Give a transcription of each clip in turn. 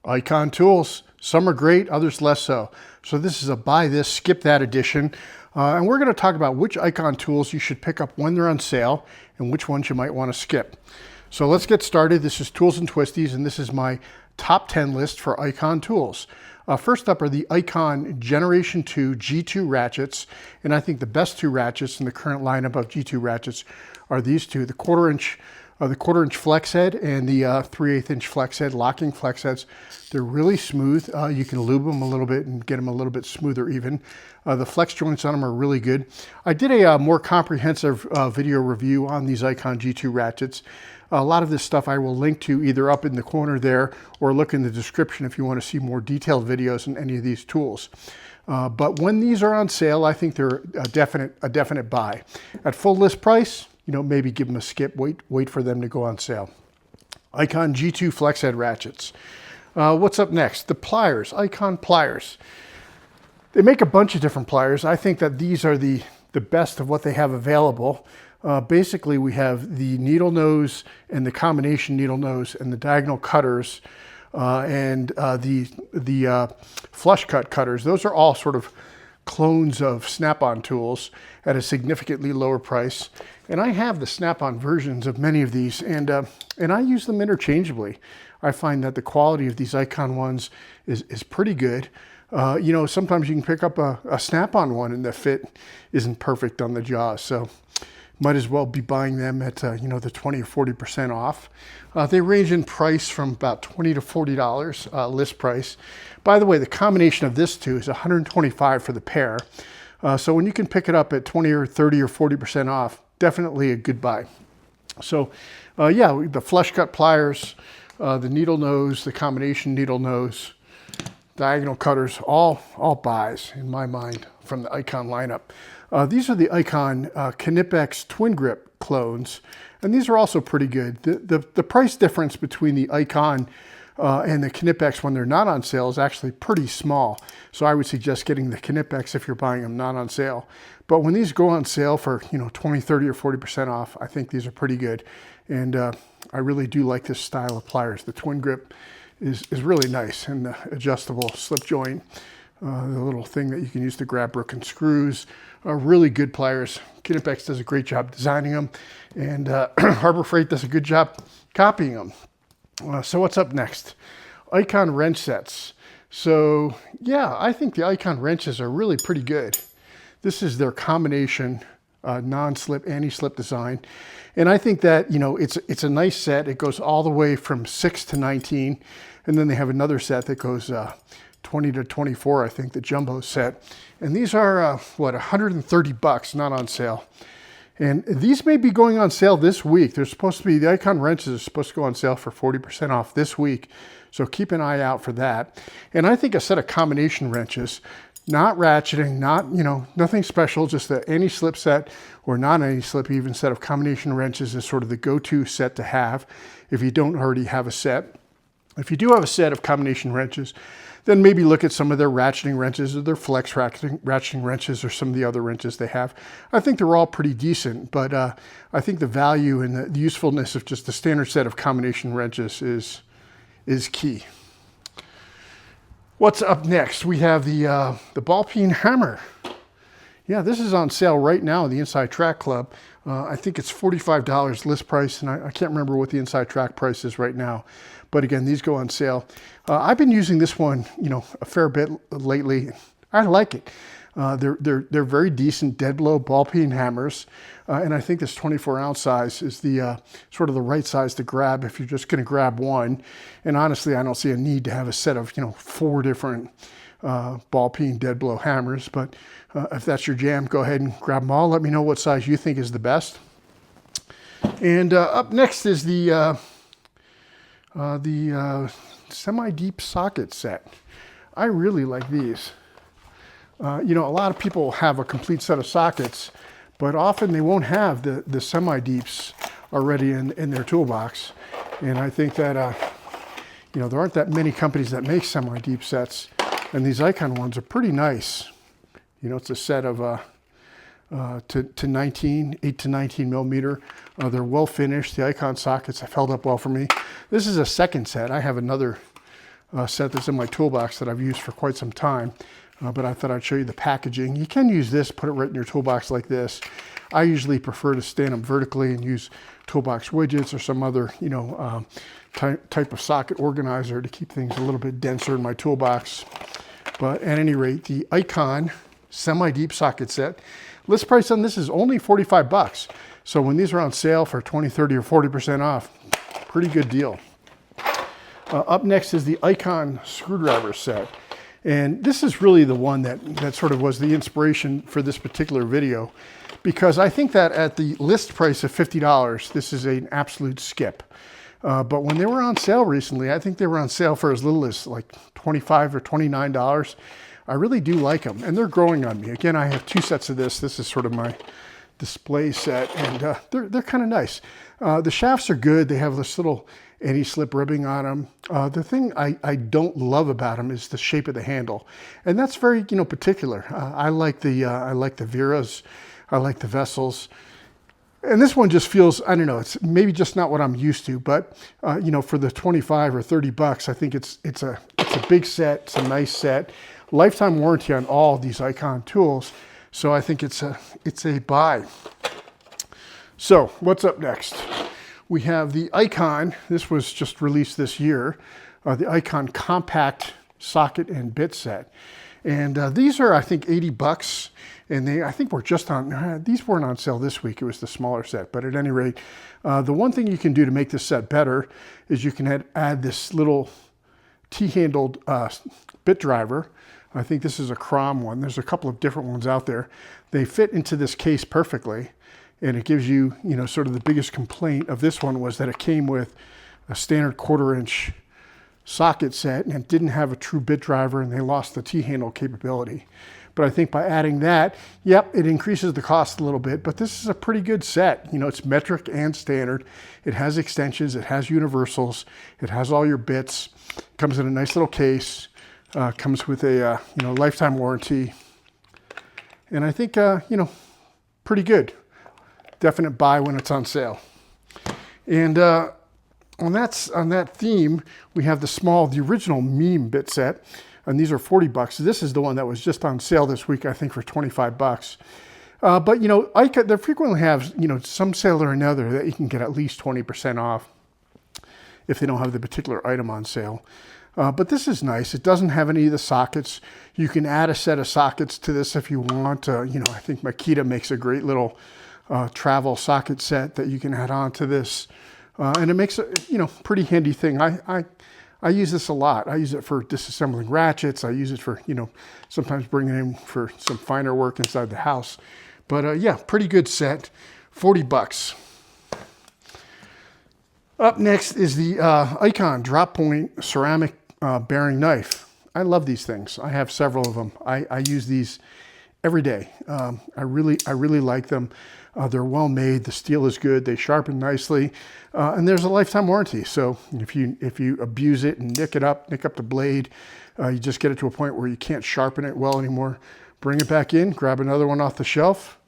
Icon tools. Some are great, others less so. So this is a buy this, skip that edition. And we're going to talk about which Icon tools you should pick up when they're on sale and which ones you might want to skip. So let's get started. This is Tools and Twisties, and this is my top 10 list for Icon tools. First up are the Icon Generation 2 G2 ratchets. And I think the best two ratchets in the current lineup of G2 ratchets are these two, the quarter inch flex head and the 3/8 inch flex head, locking flex heads. They're really smooth. You can lube them a little bit and get them a little bit smoother even. The flex joints on them are really good. I did a more comprehensive video review on these Icon G2 ratchets. A lot of this stuff I will link to either up in the corner there or look in the description if you want to see more detailed videos on any of these tools. But when these are on sale, I think they're a definite buy. At full list price, maybe give them a skip, wait for them to go on sale. Icon G2 flex head ratchets. What's up next? The pliers, Icon pliers. They make a bunch of different pliers. I think that these are the best of what they have available. Basically, we have the needle nose and the combination needle nose and the diagonal cutters and the flush cut cutters. Those are all sort of clones of snap-on tools at a significantly lower price. And I have the snap-on versions of many of these, and I use them interchangeably. I find that the quality of these Icon ones is pretty good. Sometimes you can pick up a snap-on one and the fit isn't perfect on the jaws, so might as well be buying them at the 20 or 40% off. They range in price from about $20 to $40 list price. By the way, the combination of this two is $125 for the pair. So when you can pick it up at 20 or 30 or 40% off, definitely a good buy. So yeah, the flush cut pliers, the needle nose, the combination needle nose, diagonal cutters, all buys in my mind from the Icon lineup. These are the Icon Knipex Twin Grip clones, and these are also pretty good. The price difference between the Icon and the Knipex when they're not on sale is actually pretty small. So I would suggest getting the Knipex if you're buying them not on sale. But when these go on sale for 20, 30, or 40% off, I think these are pretty good. And I really do like this style of pliers. The Twin Grip is really nice, and the adjustable slip joint, the little thing that you can use to grab broken screws, are really good pliers. Knipex does a great job designing them, and Harbor Freight does a good job copying them. So what's up next? Icon wrench sets. So yeah, I think the Icon wrenches are really pretty good. This is their combination non-slip, anti-slip design. And I think that, it's a nice set. It goes all the way from 6 to 19. And then they have another set that goes 20 to 24, I think, the jumbo set. And these are, $130, not on sale. And these may be going on sale this week. They're supposed to be, the Icon wrenches are supposed to go on sale for 40% off this week. So keep an eye out for that. And I think a set of combination wrenches, not ratcheting, nothing special, just the anti-slip set or non-anti-slip even set of combination wrenches is sort of the go-to set to have if you don't already have a set. If you do have a set of combination wrenches, then maybe look at some of their ratcheting wrenches or their flex ratcheting wrenches or some of the other wrenches they have. I think they're all pretty decent, but I think the value and the usefulness of just the standard set of combination wrenches is key. What's up next? We have the Ballpeen hammer. Yeah, this is on sale right now in the Inside Track Club. I think it's $45 list price, and I can't remember what the Inside Track price is right now. But again, these go on sale. I've been using this one, a fair bit lately. I like it. They're very decent dead blow Ballpeen hammers, and I think this 24-ounce size is the sort of the right size to grab if you're just going to grab one. And honestly, I don't see a need to have a set of 4 different Ballpeen dead blow hammers. But if that's your jam, go ahead and grab them all. Let me know what size you think is the best. And up next is the semi-deep socket set. I really like these. A lot of people have a complete set of sockets, but often they won't have the semi-deeps already in their toolbox. And I think that, there aren't that many companies that make semi-deep sets, and these Icon ones are pretty nice. It's a set of 8 to 19 millimeter. They're well finished. The Icon sockets have held up well for me. This is a second set. I have another set that's in my toolbox that I've used for quite some time. But I thought I'd show you the packaging. You can use this, put it right in your toolbox like this. I usually prefer to stand them vertically and use toolbox widgets or some other, type of socket organizer to keep things a little bit denser in my toolbox. But at any rate, the Icon semi-deep socket set, list price on this is only 45 bucks. So when these are on sale for 20, 30, or 40% off, pretty good deal. Up next is the Icon screwdriver set. And this is really the one that sort of was the inspiration for this particular video, because I think that at the list price of $50, this is an absolute skip. But when they were on sale recently, I think they were on sale for as little as like $25 or $29. I really do like them, and they're growing on me. Again, I have 2 sets of this. This is sort of my display set, and they're kind of nice. The shafts are good. They have this little anti-slip ribbing on them. The thing I don't love about them is the shape of the handle, and that's very particular. I like the Veras, I like the Vessels, and this one just feels, I don't know, it's maybe just not what I'm used to. But for the 25 or 30 bucks, I think it's a big set. It's a nice set. Lifetime warranty on all these Icon tools, so I think it's a buy. So what's up next? We have the Icon. This was just released this year. The Icon compact socket and bit set, and these are, I think, 80 bucks. And I think we're just on, these weren't on sale this week. It was the smaller set. But at any rate, the one thing you can do to make this set better is you can add this little T-handled bit driver. I think this is a Crom one. There's a couple of different ones out there. They fit into this case perfectly. And it gives you, sort of the biggest complaint of this one was that it came with a standard 1/4-inch socket set and it didn't have a true bit driver, and they lost the T-handle capability. But I think by adding that, yep, it increases the cost a little bit, but this is a pretty good set. It's metric and standard. It has extensions, it has universals, it has all your bits, comes in a nice little case, comes with a lifetime warranty. And I think, pretty good. Definite buy when it's on sale. And on that theme, we have the original meme bit set. And these are 40 bucks. This is the one that was just on sale this week, I think, for 25 bucks. But, they frequently have, some sale or another that you can get at least 20% off if they don't have the particular item on sale. But this is nice. It doesn't have any of the sockets. You can add a set of sockets to this if you want. I think Makita makes a great little travel socket set that you can add on to this. And it makes a, pretty handy thing. I use this a lot. I use it for disassembling ratchets. I use it for, sometimes bringing in for some finer work inside the house. But yeah, pretty good set, 40 bucks. Up next is the Icon drop point ceramic bearing knife. I love these things. I have several of them. I use these every day. I really like them. They're well made. The steel is good. They sharpen nicely, and there's a lifetime warranty. So if you abuse it and nick up the blade, you just get it to a point where you can't sharpen it well anymore. Bring it back in, grab another one off the shelf,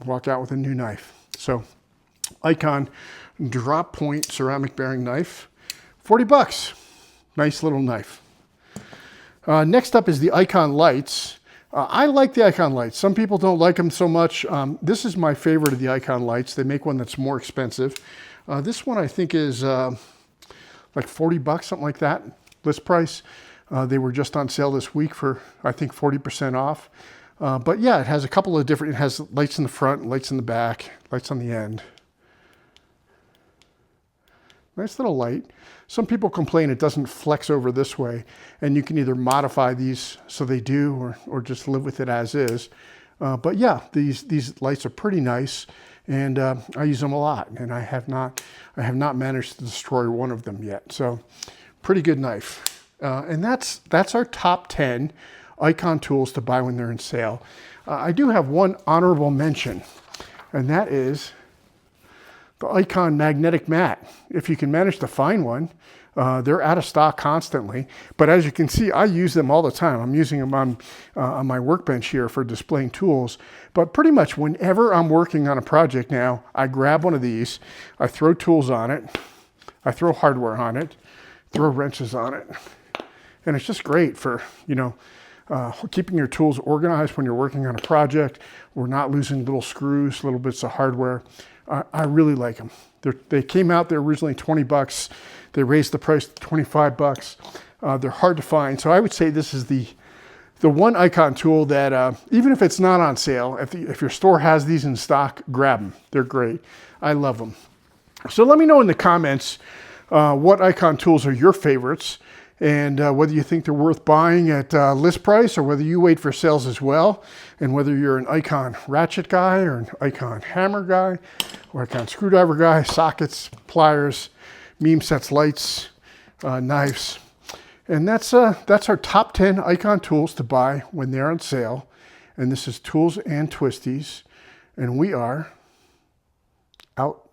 walk out with a new knife. So Icon drop point ceramic bearing knife, 40 bucks. Nice little knife. Next up is the Icon lights. I like the Icon lights. Some people don't like them so much. This is my favorite of the Icon lights. They make one that's more expensive. This one I think is like 40 bucks, something like that, list price. They were just on sale this week for, I think, 40% off. But yeah, it has a couple of different, it has lights in the front, lights in the back, lights on the end. Nice little light. Some people complain it doesn't flex over this way, and you can either modify these so they do, or just live with it as is. But yeah, these lights are pretty nice, and I use them a lot, and I have not managed to destroy one of them yet. So pretty good knife. And that's our top 10 Icon tools to buy when they're in sale. I do have one honorable mention, and that is the Icon magnetic mat. If you can manage to find one, they're out of stock constantly. But as you can see, I use them all the time. I'm using them on my workbench here for displaying tools. But pretty much whenever I'm working on a project now, I grab one of these, I throw tools on it, I throw hardware on it, throw wrenches on it, And it's just great for, keeping your tools organized when you're working on a project. We're not losing little screws, little bits of hardware. I really like them. They came out, they're originally 20 bucks. They raised the price to 25 bucks. They're hard to find. So I would say this is the one icon tool that, even if it's not on sale, if your store has these in stock, grab them. They're great. I love them. So let me know in the comments what icon tools are your favorites, and whether you think they're worth buying at list price or whether you wait for sales as well, and whether you're an icon ratchet guy or an icon hammer guy or icon screwdriver guy, sockets, pliers, meme sets, lights, knives. And that's our top 10 icon tools to buy when they're on sale. And this is Tools and Twisties, and we are out.